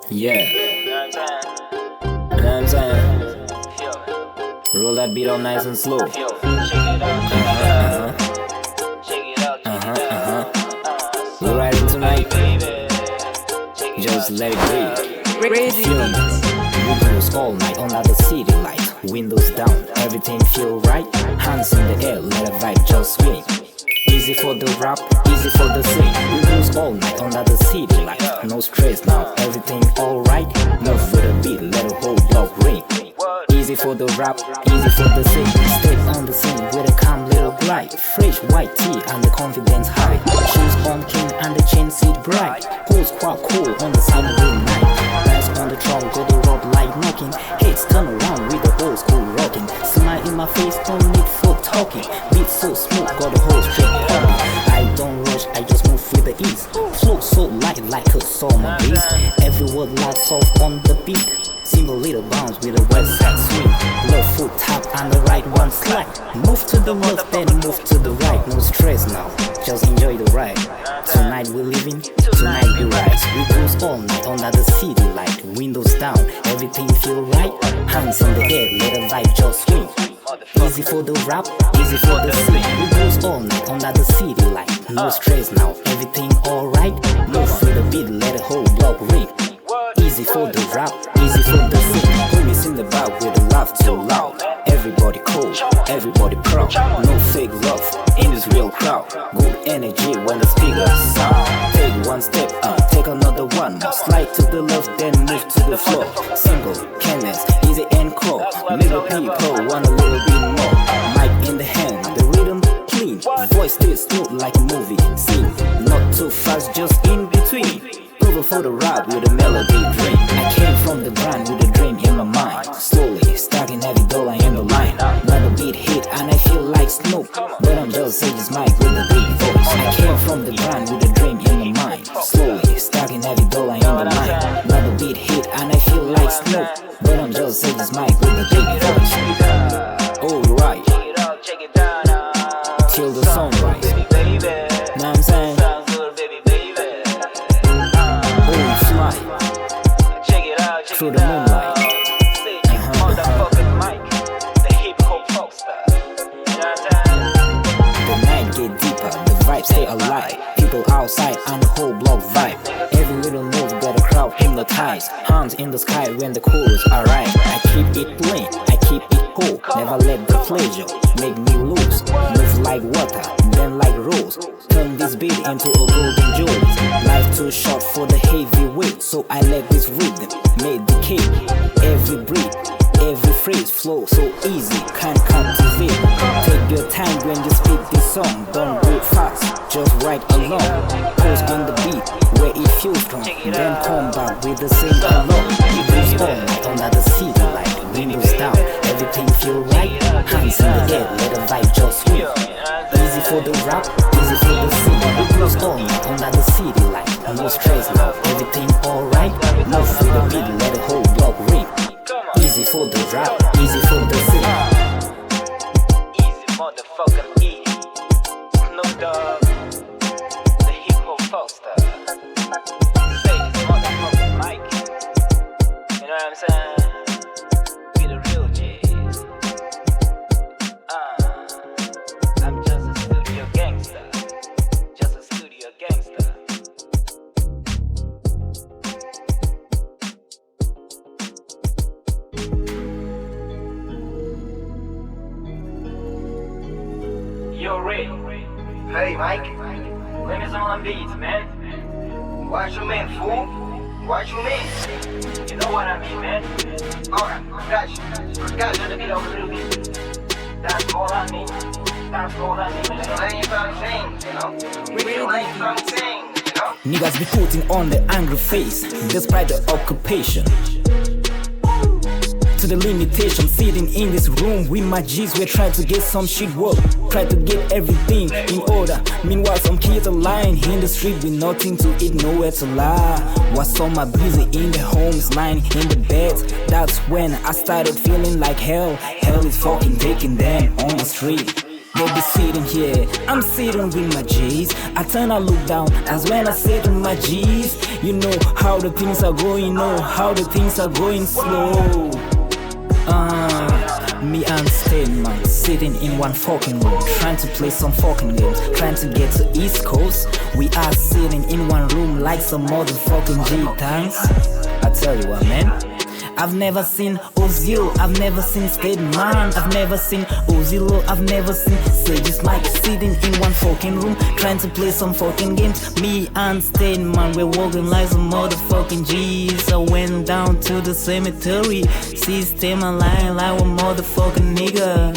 Yeah. You know what I'm saying? Roll that beat all nice and slow. We riding tonight. Just let it breathe. Feel me. We cruise all night under the city light. Windows down, everything feel right. Hands in the air, let a vibe just swing. Easy for the rap, easy for the sing. We cruise all night under the city light. No stress now, everything alright. Move with a beat, let a whole block ring. Easy for the rap, easy for the sing. Step on the scene with a calm little glide. Fresh white tee and the confidence high. Shoes on clean and the chain seat bright. Pose quite cool on the Saturday night. Bass on the trunk, got the road light knocking. Heads turn around with the old school rocking. Smile in my face, don't need for talking. Beat so smooth, got the whole straight pumping. I don't rush, I just move with the ease. Flow so light like a summer breeze. Every word lights off on the beat. Simple little bounce with a west side swing. Left foot tap and the right one slide. Move to the left, then move to the right. No stress now, just enjoy the ride. Tonight we living, tonight we rise. We cruise all night under the city light. Windows down, everything feel right. Hands in the air, let the vibe just swing. Easy for the rap, easy for the sing. We cruise all night under the city light. No stress now, everything alright. Move with the beat, let the whole block ring. Easy for the rap, easy for the sing. Homies in the back with the laugh too loud. Everybody cool, everybody proud. No fake love in this real crowd. Good energy when the speakers sound. Take one step, take another one. Slide to the left, then move to the floor. Simple, careless, easy and cool. Little people want a little bit more. Mic in the hand, the rhythm clean. Voice still smooth like a movie scene. Not too fast, just in between. For the rap with a melody dream. I came from the grind with a dream in my mind. Slowly stacking every dollar in the line. Another beat hit and I feel like smoke. But I'm just saying this mic with a deep voice. I came from the grind with a dream in my mind. Slowly stacking every dollar in the line. Another beat hit and I feel like smoke. But I'm just saying this mic with a deep voice. Alright. Till the sunrise. Know what I'm saying? Through the moonlight. The night get deeper, the vibes stay alive. People outside and the whole block vibe. Every little move got a crowd hypnotized. Hands in the sky when the chorus arrive. I keep it plain, I keep it cool. Never let the pleasure make me lose. Move like water, bend like rose. Turn this beat into a golden jewel. Life too short for the heavy weight, so I let this rhythm make the cake. Every breath, every phrase flow so easy, can't captivate. Take your time when you speak this song. Don't do it fast, just ride along. Pose on the beat where it feels strong. Then come back with the same along. We cruise all night under the city light. Windows down, everything feel right. Hands in the air, let the vibe just swing. Easy for the rap, easy for the sing. We cruise all night under the city light. No stress now, everything alright. Move with the beat, let the whole block ring. Easy for the rap, easy for the sing. Easy motherfucker easy. Snoop Dogg, the hip hop poster. Say this motherfucker Mike. You know what I'm saying? We the real G's. I'm just a studio gangster. Just a studio gangster. Yo, Ray. Hey, Mike. Let me some on beats, man. What you mean, fool? What you mean? You know what I mean, man. Alright, got you. Got you. Turn the beat up a little bit. That's all I need. That's all I need, man. Playing something, you know? Playing something, you know? Niggas be putting on the angry face despite the occupation. To the limitation, sitting in this room with my G's, we're trying to get some shit work. Try to get everything in order. Meanwhile, some kids are lying in the street with nothing to eat, nowhere to lie. While some are busy in their homes, lying in the beds. That's when I started feeling like hell. Hell is fucking taking them on the street. They be sitting here, I'm sitting with my G's. I turn, I look down, that's when I say to my G's, You know how the things are going, know how the things are going slow. Me and Stedman sitting in one fucking room, trying to play some fucking games, trying to get to East Coast. We are sitting in one room like some motherfucking G-Tanks. I tell you what, man, I've never seen Ozil, I've never seen Stedman, I've never seen Ozilo, I've never seen Serge Mike sitting in one fucking room, trying to play some fucking games. Me and Stedman, we're walking like some motherfucking G's. I went down to the cemetery, see Stedman lying like a motherfucking nigga.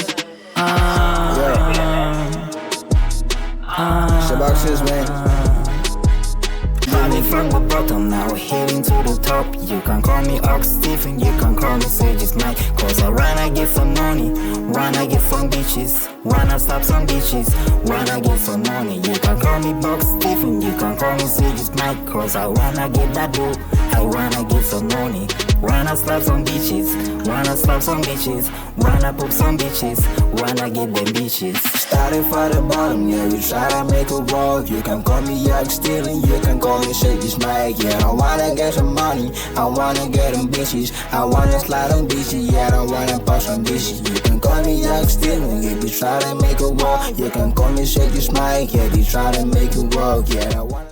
Boxes, man. Running from the bottom, now heading to the top. You can call me Ox Stephen, you can call me Serge Mike. Cause I wanna get some money, wanna get some bitches, wanna slap some bitches, wanna get some money. You can call me Box Stephen, you can call me Serge Mike. Cause I wanna get that dough, I wanna get some money. Wanna slap some bitches, wanna slap some bitches, wanna poop some bitches, wanna get them bitches. Starting from the bottom, yeah, we try to make a walk. You can call me Yak Stealing, you can call me Serge Mike. Yeah, I wanna get some money, I wanna get them bitches, I wanna slide them bitches, yeah, I wanna pop some bitches. You can call me Yak Stealing, yeah, we try to make a walk. You can call me Serge Mike, yeah, we try to make a walk, yeah, I wanna